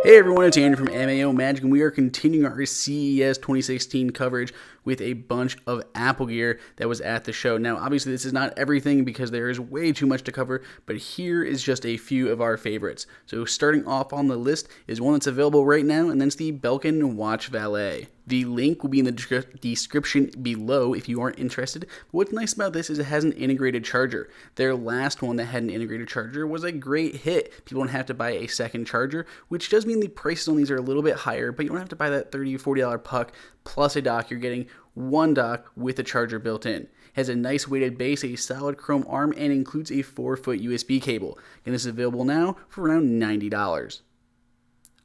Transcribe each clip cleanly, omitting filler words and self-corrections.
Hey everyone, it's Andrew from MAO Magic, and we are continuing our CES 2016 coverage with a bunch of Apple gear that was at the show. Now, obviously, this is not everything because there is way too much to cover, but here is just a few of our favorites. So starting off on the list is one that's available right now, and that's the Belkin Watch Valet. The link will be in the description below if you aren't interested. But what's nice about this is it has an integrated charger. Their last one that had an integrated charger was a great hit. People don't have to buy a second charger, which does mean the prices on these are a little bit higher, but you don't have to buy that $30 or $40 puck plus a dock. You're getting one dock with a charger built in. It has a nice weighted base, a solid chrome arm, and includes a 4-foot USB cable. And this is available now for around $90.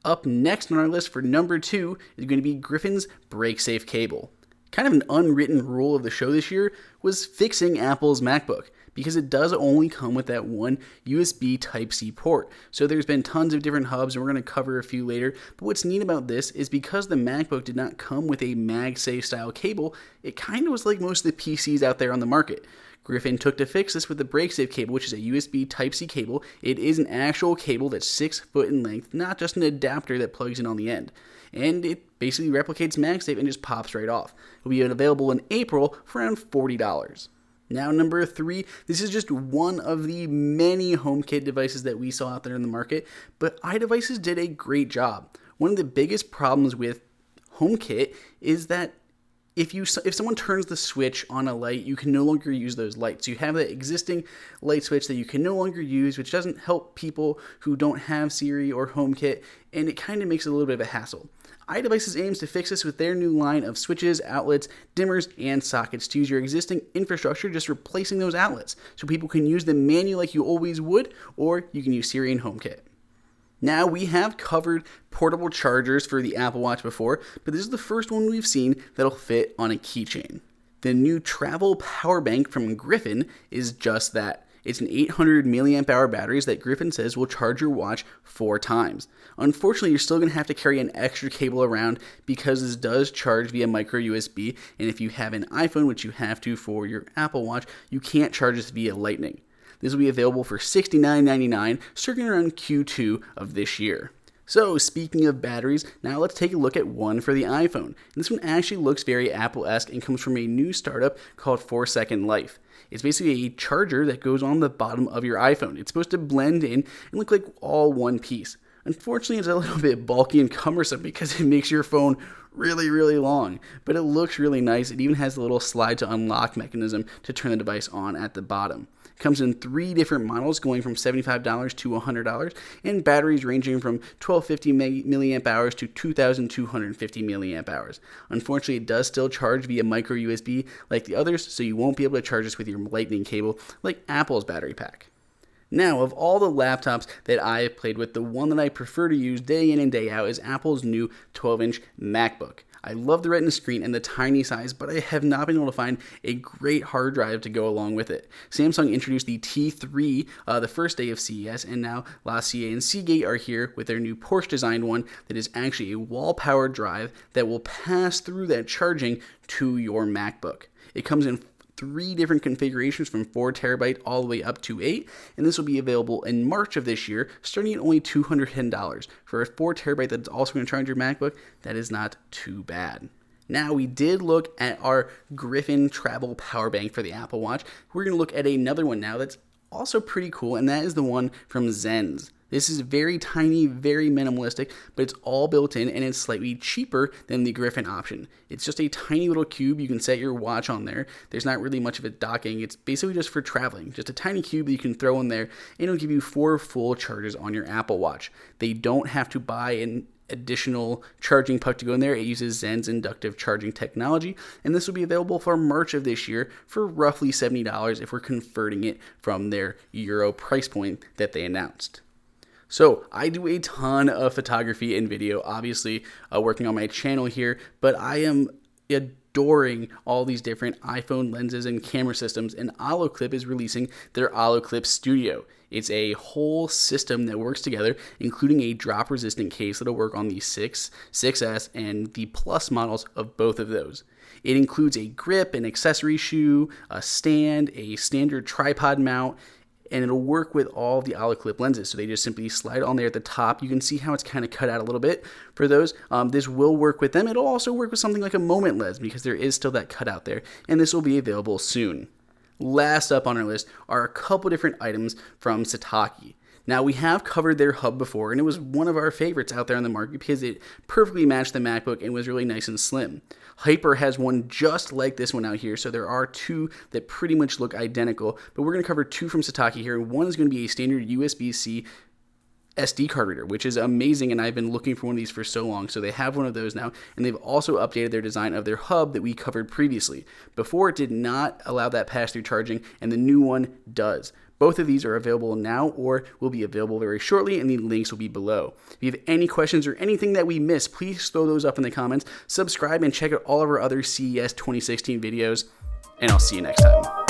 Up next on our list for number 2 is going to be Griffin's BreakSafe cable. Kind of an unwritten rule of the show this year was fixing Apple's MacBook, because it does only come with that one USB Type-C port. So there's been tons of different hubs, and we're going to cover a few later. But what's neat about this is because the MacBook did not come with a MagSafe style cable, it kind of was like most of the PCs out there on the market. Griffin took to fix this with the BreakSafe cable, which is a USB Type-C cable. It is an actual cable that's 6 foot in length, not just an adapter that plugs in on the end. And it basically replicates MagSafe and just pops right off. It will be available in April for around $40. Now, number 3, this is just one of the many HomeKit devices that we saw out there in the market, but iDevices did a great job. One of the biggest problems with HomeKit is that if someone turns the switch on a light, you can no longer use those lights. You have that existing light switch that you can no longer use, which doesn't help people who don't have Siri or HomeKit, and it kind of makes it a little bit of a hassle. iDevices aims to fix this with their new line of switches, outlets, dimmers, and sockets to use your existing infrastructure, just replacing those outlets so people can use them manually like you always would, or you can use Siri and HomeKit. Now, we have covered portable chargers for the Apple Watch before, but this is the first one we've seen that'll fit on a keychain. The new travel power bank from Griffin is just that. It's an 800 milliamp hour batteries that Griffin says will charge your watch 4 times. Unfortunately, you're still going to have to carry an extra cable around because this does charge via micro USB, and if you have an iPhone, which you have to for your Apple Watch, you can't charge this via Lightning. This will be available for $69.99, starting around Q2 of this year. So, speaking of batteries, now let's take a look at one for the iPhone. And this one actually looks very Apple-esque and comes from a new startup called 4Second Life. It's basically a charger that goes on the bottom of your iPhone. It's supposed to blend in and look like all one piece. Unfortunately, it's a little bit bulky and cumbersome because it makes your phone really, really long, but it looks really nice. It even has a little slide to unlock mechanism to turn the device on at the bottom. It comes in 3 different models going from $75 to $100, and batteries ranging from 1250 milliamp hours to 2250 milliamp hours. Unfortunately, it does still charge via micro USB like the others, so you won't be able to charge this with your Lightning cable like Apple's battery pack. Now, of all the laptops that I have played with, the one that I prefer to use day in and day out is Apple's new 12-inch MacBook. I love the Retina screen and the tiny size, but I have not been able to find a great hard drive to go along with it. Samsung introduced the T3 the first day of CES, and now LaCie and Seagate are here with their new Porsche-designed one that is actually a wall-powered drive that will pass through that charging to your MacBook. It comes in 3 different configurations from 4 terabyte all the way up to 8, and this will be available in March of this year, starting at only $210. For a 4 terabyte that's also going to charge your MacBook, that is not too bad. Now, we did look at our Griffin travel power bank for the Apple Watch. We're going to look at another one now that's also pretty cool, and that is the one from Zenz. This is very tiny, very minimalistic, but it's all built in and it's slightly cheaper than the Griffin option. It's just a tiny little cube. You can set your watch on there. There's not really much of it docking. It's basically just for traveling. Just a tiny cube that you can throw in there, and it'll give you 4 full charges on your Apple Watch. They don't have to buy an additional charging puck to go in there. It uses Zen's inductive charging technology, and this will be available for March of this year for roughly $70 if we're converting it from their Euro price point that they announced. So, I do a ton of photography and video, obviously working on my channel here, but I am adoring all these different iPhone lenses and camera systems, and Olloclip is releasing their Eclipse Studio. It's a whole system that works together, including a drop-resistant case that'll work on the 6, 6S, and the Plus models of both of those. It includes a grip, an accessory shoe, a stand, a standard tripod mount, and it'll work with all the Olloclip lenses. So they just simply slide on there at the top. You can see how it's kind of cut out a little bit for those. This will work with them. It'll also work with something like a Moment lens because there is still that cutout there, and this will be available soon. Last up on our list are a couple different items from Sitaki. Now, we have covered their hub before, and it was one of our favorites out there on the market because it perfectly matched the MacBook and was really nice and slim. Hyper has one just like this one out here, so there are two that pretty much look identical, but we're going to cover two from Sitaki here. One is going to be a standard USB-C SD card reader, which is amazing, and I've been looking for one of these for so long. So they have one of those now, and they've also updated their design of their hub that we covered previously. Before, it did not allow that pass-through charging, and the new one does. Both of these are available now or will be available very shortly, and the links will be below. If you have any questions or anything that we missed, please throw those up in the comments. Subscribe and check out all of our other CES 2016 videos, and I'll see you next time.